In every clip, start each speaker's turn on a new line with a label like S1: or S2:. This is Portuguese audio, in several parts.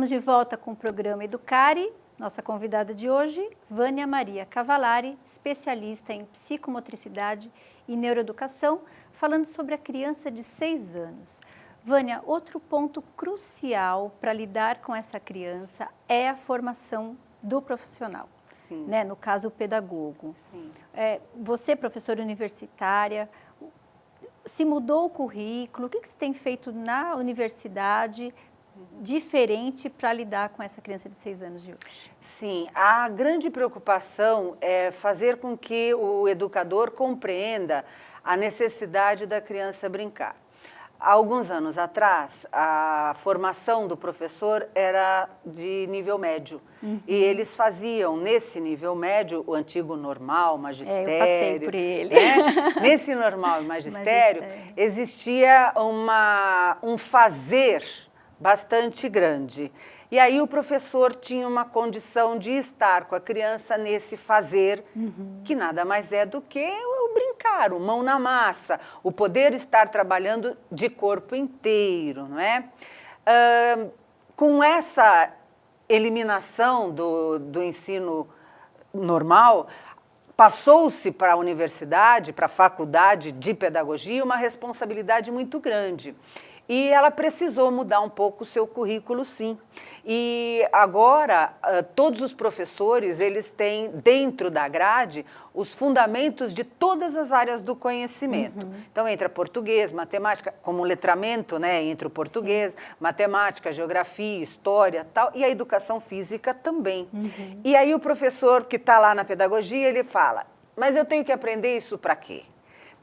S1: Estamos de volta com o programa Educare. Nossa convidada de hoje, Vânia Maria Cavallari, especialista em psicomotricidade e neuroeducação, falando sobre a criança de 6 anos. Vânia, outro ponto crucial para lidar com essa criança é a formação do profissional, né? No caso, o pedagogo.
S2: Sim.
S1: Você, professora universitária, se mudou o currículo, o que você tem feito na universidade diferente para lidar com essa criança de 6 anos de hoje?
S2: Sim, a grande preocupação é fazer com que o educador compreenda a necessidade da criança brincar. Há alguns anos atrás, a formação do professor era de nível médio. E eles faziam, nesse nível médio, o antigo normal, magistério.
S1: Eu passei por ele.
S2: Né? Nesse normal e magistério, existia um fazer bastante grande. E aí o professor tinha uma condição de estar com a criança nesse fazer, que nada mais é do que o brincar, o mão na massa, o poder estar trabalhando de corpo inteiro, não é? Com essa eliminação do ensino normal, passou-se para a universidade, para a faculdade de pedagogia, uma responsabilidade muito grande. E ela precisou mudar um pouco o seu currículo, sim. E agora, todos os professores, eles têm dentro da grade os fundamentos de todas as áreas do conhecimento. Então, entra português, matemática, como letramento, né, entre o português, matemática, geografia, história, tal, e a educação física também. E aí o professor que está lá na pedagogia, ele fala, mas eu tenho que aprender isso para quê?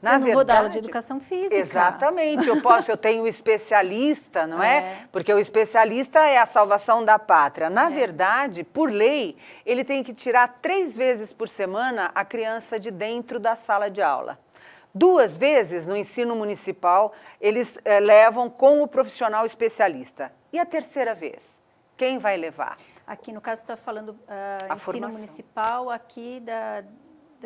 S1: Eu não vou dar aula de educação física.
S2: Exatamente, eu tenho o especialista, não é? Porque o especialista é a salvação da pátria. Na verdade, por lei, ele tem que tirar 3 vezes por semana a criança de dentro da sala de aula. 2 vezes no ensino municipal, eles levam com o profissional especialista. E a 3ª vez, quem vai levar?
S1: Aqui, no caso, você está falando ensino
S2: formação
S1: municipal aqui da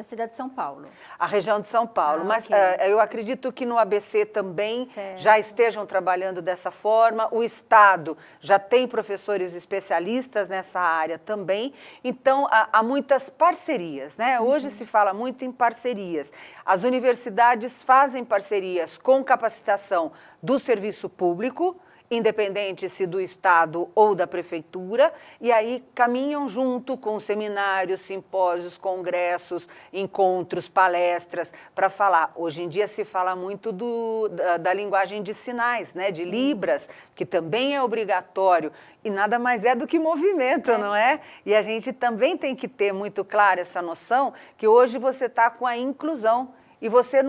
S1: cidade de São Paulo.
S2: A região de São Paulo, mas
S1: ok.
S2: Eu acredito que no ABC também
S1: Certo.
S2: já estejam trabalhando dessa forma, o Estado já tem professores especialistas nessa área também, então há muitas parcerias, né? Hoje se fala muito em parcerias. As universidades fazem parcerias com capacitação do serviço público, independente se do Estado ou da Prefeitura, e aí caminham junto com seminários, simpósios, congressos, encontros, palestras, para falar. Hoje em dia se fala muito da linguagem de sinais, né? De Libras, que também é obrigatório, e nada mais é do que movimento, não é? E a gente também tem que ter muito clara essa noção que hoje você está com a inclusão, e você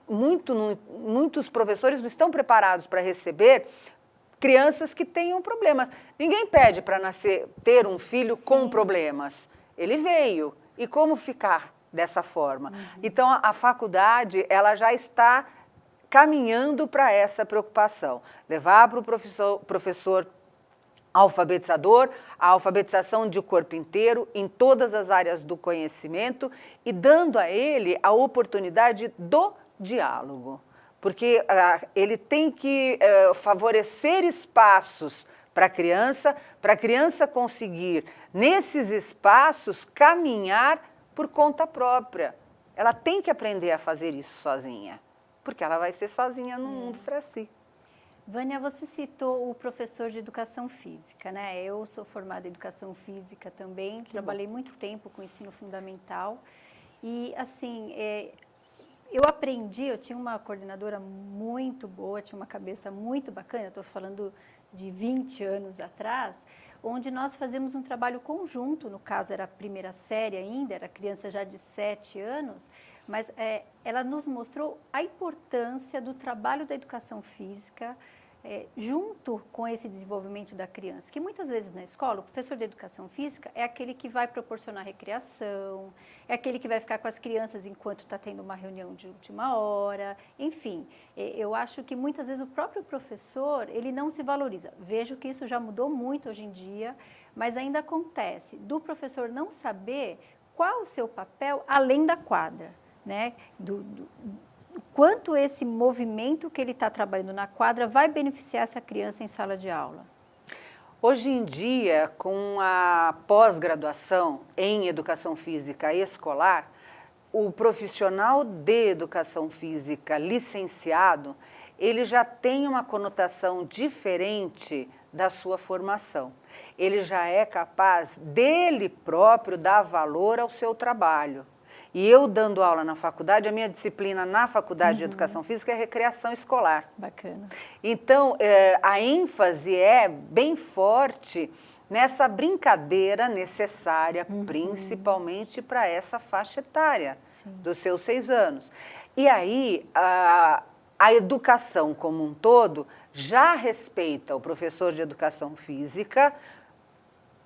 S2: muitos professores não estão preparados para receber crianças que tenham problemas. Ninguém pede para ter um filho com problemas. Ele veio. E como ficar dessa forma? Então, a faculdade, ela já está caminhando para essa preocupação. Levar para o professor alfabetizador, a alfabetização de corpo inteiro, em todas as áreas do conhecimento, e dando a ele a oportunidade do diálogo. Porque ele tem que favorecer espaços para a criança conseguir, nesses espaços, caminhar por conta própria. Ela tem que aprender a fazer isso sozinha, porque ela vai ser sozinha no mundo para si.
S1: Vânia, você citou o professor de educação física, né? Eu sou formada em educação física também, trabalhei muito tempo com ensino fundamental e, assim, eu tinha uma coordenadora muito boa, tinha uma cabeça muito bacana, eu estou falando de 20 anos atrás, onde nós fazíamos um trabalho conjunto, no caso era a 1ª série ainda, era criança já de 7 anos, mas ela nos mostrou a importância do trabalho da educação física junto com esse desenvolvimento da criança, que muitas vezes na escola, o professor de educação física é aquele que vai proporcionar recreação, é aquele que vai ficar com as crianças enquanto está tendo uma reunião de última hora, enfim, eu acho que muitas vezes o próprio professor, ele não se valoriza. Vejo que isso já mudou muito hoje em dia, mas ainda acontece do professor não saber qual o seu papel além da quadra, né? Quanto esse movimento que ele está trabalhando na quadra vai beneficiar essa criança em sala de aula?
S2: Hoje em dia, com a pós-graduação em educação física escolar, o profissional de educação física licenciado, ele já tem uma conotação diferente da sua formação. Ele já é capaz dele próprio dar valor ao seu trabalho. E eu dando aula na faculdade, a minha disciplina na faculdade de educação física é recreação escolar.
S1: Bacana.
S2: Então, a ênfase é bem forte nessa brincadeira necessária, principalmente para essa faixa etária, dos seus 6 anos. E aí, a educação como um todo já respeita o professor de educação física,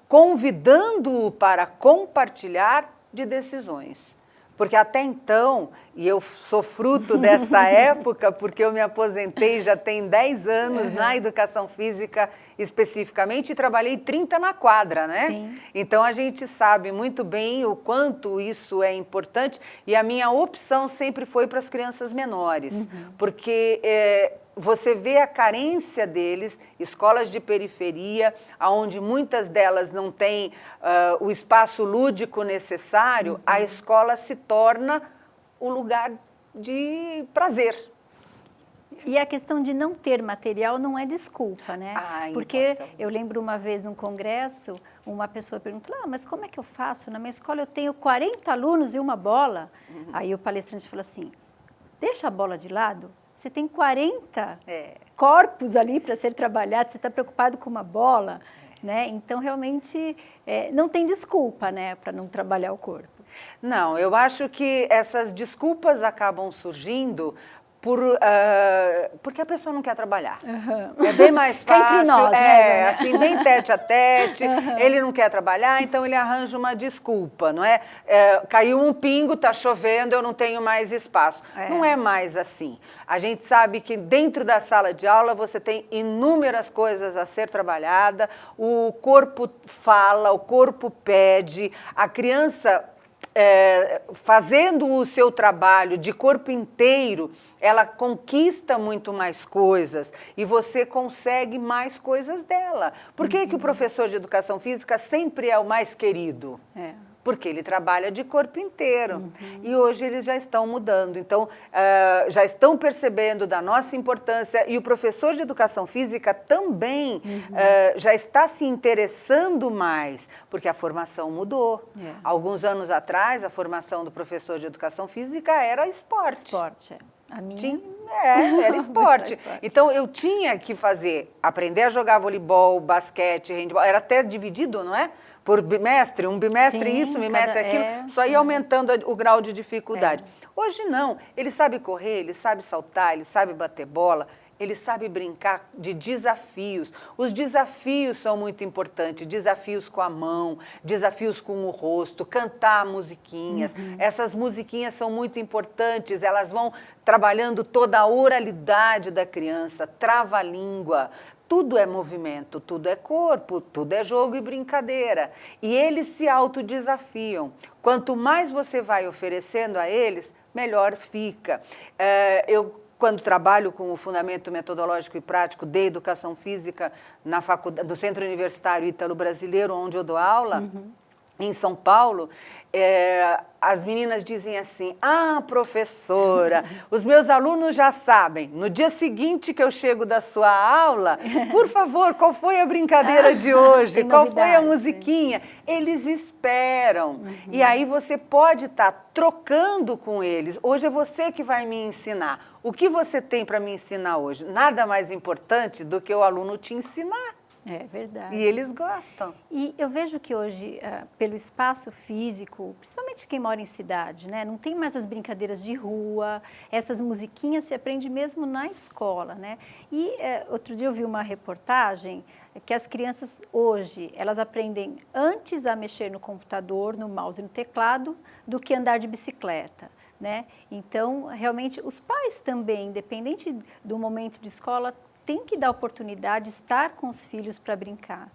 S2: convidando-o para compartilhar de decisões. Porque até então, e eu sou fruto dessa época, porque eu me aposentei já tem 10 anos na educação física especificamente e trabalhei 30 na quadra, né?
S1: Sim.
S2: Então a gente sabe muito bem o quanto isso é importante e a minha opção sempre foi para as crianças menores, porque você vê a carência deles, escolas de periferia, onde muitas delas não têm o espaço lúdico necessário, a escola se torna um lugar de prazer.
S1: E a questão de não ter material não é desculpa, né? Porque eu lembro uma vez num congresso, uma pessoa perguntou, mas como é que eu faço? Na minha escola eu tenho 40 alunos e uma bola. Aí o palestrante falou assim, deixa a bola de lado, você tem 40 corpos ali para ser trabalhado, você está preocupado com uma bola, né? Então, realmente, não tem desculpa, né, para não trabalhar o corpo.
S2: Não, eu acho que essas desculpas acabam surgindo porque a pessoa não quer trabalhar. É bem mais fácil,
S1: entre nós, né,
S2: assim, bem tete a tete, ele não quer trabalhar, então ele arranja uma desculpa, não é? Caiu um pingo, está chovendo, eu não tenho mais espaço. Não é mais assim. A gente sabe que dentro da sala de aula você tem inúmeras coisas a ser trabalhada, o corpo fala, o corpo pede, a criança... fazendo o seu trabalho de corpo inteiro, ela conquista muito mais coisas e você consegue mais coisas dela. Por que que o professor de educação física sempre é o mais querido? Porque ele trabalha de corpo inteiro. E hoje eles já estão mudando. Então, já estão percebendo da nossa importância e o professor de educação física também já está se interessando mais, porque a formação mudou. Alguns anos atrás, a formação do professor de educação física era esporte.
S1: Esporte, A minha...
S2: era esporte. Então, eu tinha que aprender a jogar voleibol, basquete, handebol. Era até dividido, não é? Por bimestre, um bimestre isso, um bimestre aquilo. Só ia aumentando o grau de dificuldade. Hoje não. Ele sabe correr, ele sabe saltar, ele sabe bater bola. Ele sabe brincar de desafios. Os desafios são muito importantes. Desafios com a mão, desafios com o rosto, cantar musiquinhas. Essas musiquinhas são muito importantes. Elas vão trabalhando toda a oralidade da criança, trava-língua. Tudo é movimento, tudo é corpo, tudo é jogo e brincadeira. E eles se autodesafiam. Quanto mais você vai oferecendo a eles, melhor fica. Quando trabalho com o fundamento metodológico e prático de educação física na faculdade, do Centro Universitário Ítalo-Brasileiro, onde eu dou aula, em São Paulo, as meninas dizem assim, professora, os meus alunos já sabem, no dia seguinte que eu chego da sua aula, por favor, qual foi a brincadeira de hoje? Qual foi a musiquinha? Eles esperam. E aí você pode estar trocando com eles. Hoje é você que vai me ensinar. O que você tem para me ensinar hoje? Nada mais importante do que o aluno te ensinar.
S1: É verdade.
S2: E eles gostam.
S1: E eu vejo que hoje, pelo espaço físico, principalmente quem mora em cidade, né, não tem mais as brincadeiras de rua, essas musiquinhas se aprende mesmo na escola, né? E outro dia eu vi uma reportagem que as crianças hoje, elas aprendem antes a mexer no computador, no mouse e no teclado, do que andar de bicicleta. Né? Então, realmente, os pais também, independente do momento de escola, têm que dar oportunidade de estar com os filhos para brincar.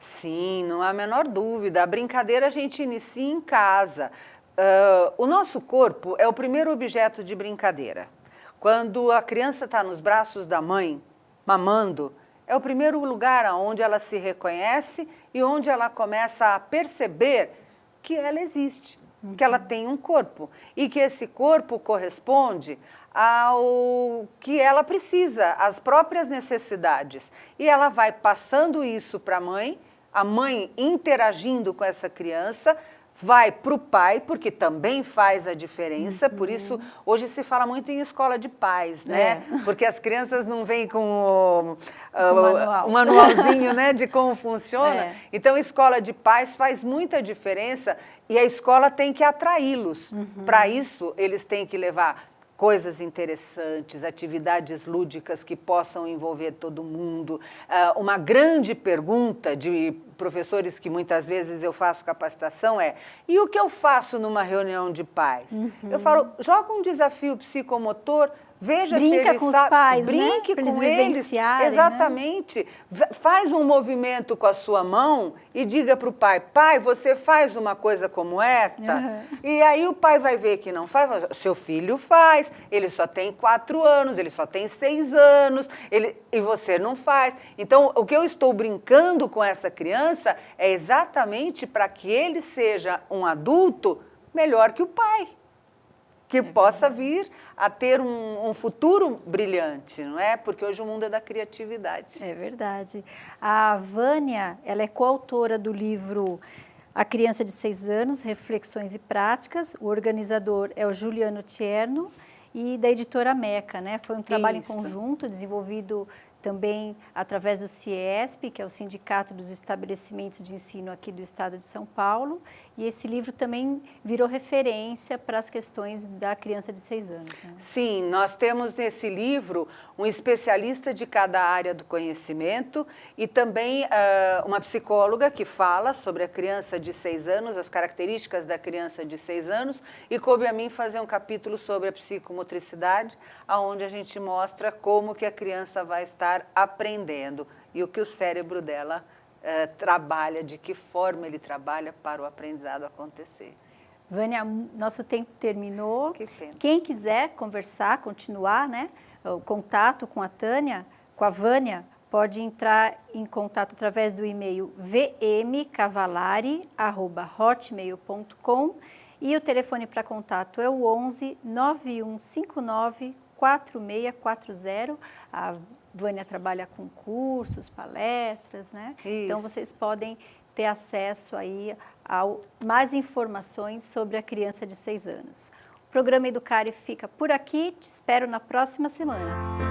S2: Sim, não há a menor dúvida. A brincadeira a gente inicia em casa. O nosso corpo é o primeiro objeto de brincadeira. Quando a criança está nos braços da mãe, mamando, é o primeiro lugar onde ela se reconhece e onde ela começa a perceber que ela existe, que ela tem um corpo e que esse corpo corresponde ao que ela precisa, às próprias necessidades. E ela vai passando isso para a mãe interagindo com essa criança, vai para o pai, porque também faz a diferença, por isso hoje se fala muito em escola de pais, né? Porque as crianças não vêm com o manualzinho, né, de como funciona. Então, escola de pais faz muita diferença e a escola tem que atraí-los. Para isso, eles têm que levar coisas interessantes, atividades lúdicas que possam envolver todo mundo. Uma grande pergunta de professores que muitas vezes eu faço capacitação é: e o que eu faço numa reunião de pais? Eu falo, joga um desafio psicomotor, veja se ele
S1: com
S2: sabe,
S1: os pais,
S2: brinque
S1: né?
S2: com eles, exatamente. Né? Faz um movimento com a sua mão e diga para o pai: pai, você faz uma coisa como esta? E aí o pai vai ver que não faz. Seu filho faz, ele só tem 4 anos, ele só tem 6 anos, e você não faz. Então, o que eu estou brincando com essa criança é exatamente para que ele seja um adulto melhor que o pai, que possa vir a ter um futuro brilhante, não é? Porque hoje o mundo é da criatividade.
S1: É verdade. A Vânia, ela é coautora do livro A Criança de 6 Anos, Reflexões e Práticas. O organizador é o Juliano Tierno e da editora Meca, né? Foi um trabalho em conjunto, desenvolvido também através do CIESP, que é o Sindicato dos Estabelecimentos de Ensino aqui do estado de São Paulo, e esse livro também virou referência para as questões da criança de 6 anos. Né?
S2: Sim, nós temos nesse livro um especialista de cada área do conhecimento e também uma psicóloga que fala sobre a criança de 6 anos, as características da criança de 6 anos, e coube a mim fazer um capítulo sobre a psicomotricidade, onde a gente mostra como que a criança vai estar aprendendo e o que o cérebro dela trabalha, de que forma ele trabalha para o aprendizado acontecer.
S1: Vânia, nosso tempo terminou.
S2: Que pena.
S1: Quem quiser conversar, continuar, né, o contato com a Tânia, com a Vânia, pode entrar em contato através do e-mail vmcavalari@hotmail.com e o telefone para contato é o 11 9159 4640. A Vânia trabalha com cursos, palestras, né?
S2: Isso.
S1: Então vocês podem ter acesso aí a mais informações sobre a criança de 6 anos. O programa Educare fica por aqui, te espero na próxima semana.